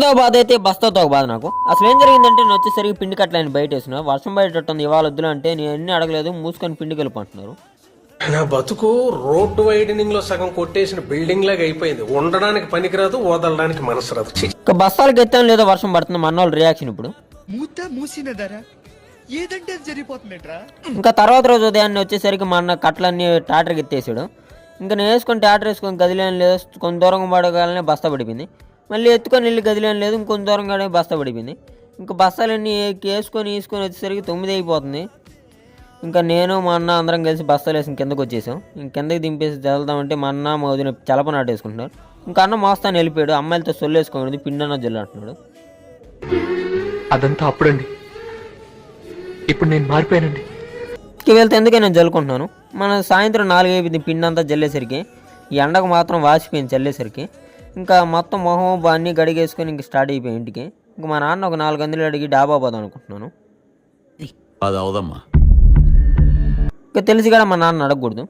తో బాధ అయితే బస్తాతో ఒక బాధ నాకు. అసలు ఏం జరిగిందంటే నేను వచ్చేసరికి పిండి కట్టలేని బయట వేసిన వర్షం బయటట్టుంది ఇవాళ వద్దులు అంటే నేను అన్ని అడగలేదు మూసుకొని పిండి కలిపంటున్నారు. నా బతుకు రోడ్డు వైడనింగ్ లో సగం కొట్టేసిన బిల్డింగ్ లాగా అయిపోయింది. ఉండడానికి పనికిరాదు, వదలడానికి మనసు రాదు. ఇక బస్తాలకు ఎత్తాను లేదో వర్షం పడుతుంది మన వాళ్ళ రియాక్షన్ ఇప్పుడు. మూసినదరా ఏదంటే జరిగిపోతుందట్రా. ఇంకా తర్వాత రోజు ఉదయాన్నే వచ్చేసరికి మా అన్న కట్టలన్నీ టాటర్కి ఎత్తేసాడు. ఇంకా నేను వేసుకొని టాటర్ వేసుకొని గదిలేని లేదు, కొంత దూరం పడగానే బస్తా పడిపోయింది. మళ్ళీ ఎత్తుకొని వెళ్ళి గదిలేని లేదు, ఇంకొంత దూరం కాడే బస్తా పడిపోయింది. ఇంకా బస్తాలన్నీ వేసుకొని వచ్చేసరికి 9 అయిపోతుంది. ఇంకా నేను మా అన్న అందరం కలిసి బస్తాలు వేసి కిందకు వచ్చేసాం. ఇంక కిందకి దింపేసి వెళ్దామంటే మా అన్న మా వదిన చలప నాటేసుకుంటున్నారు. ఇంకా అన్న మోస్తాను వెళ్ళిపోయాడు. అమ్మాయిలతో సొల్లు వేసుకోండి పిండి అన్న జల్లు అంటున్నాడు. అదంతా అప్పుడండి, ఇప్పుడు నేను మారిపోయానండి. వెళ్తే ఎందుకే నేను జల్లుకుంటున్నాను. మన సాయంత్రం 4 అయిపోయింది పిండి అంతా జల్లేసరికి. ఈ ఎండకు మాత్రం వాసిపోయింది చల్లేసరికి. ఇంకా మొత్తం మొహం అన్నీ గడిగేసుకొని ఇంక స్టార్ట్ అయిపోయాయి ఇంటికి. ఇంక మా నాన్న ఒక 4 గంటలు అడిగి డాబా పోదాం అనుకుంటున్నాను. అది అవదమ్మా. ఇంకా తెలిసి కూడా మా నాన్న అడగకూడదు.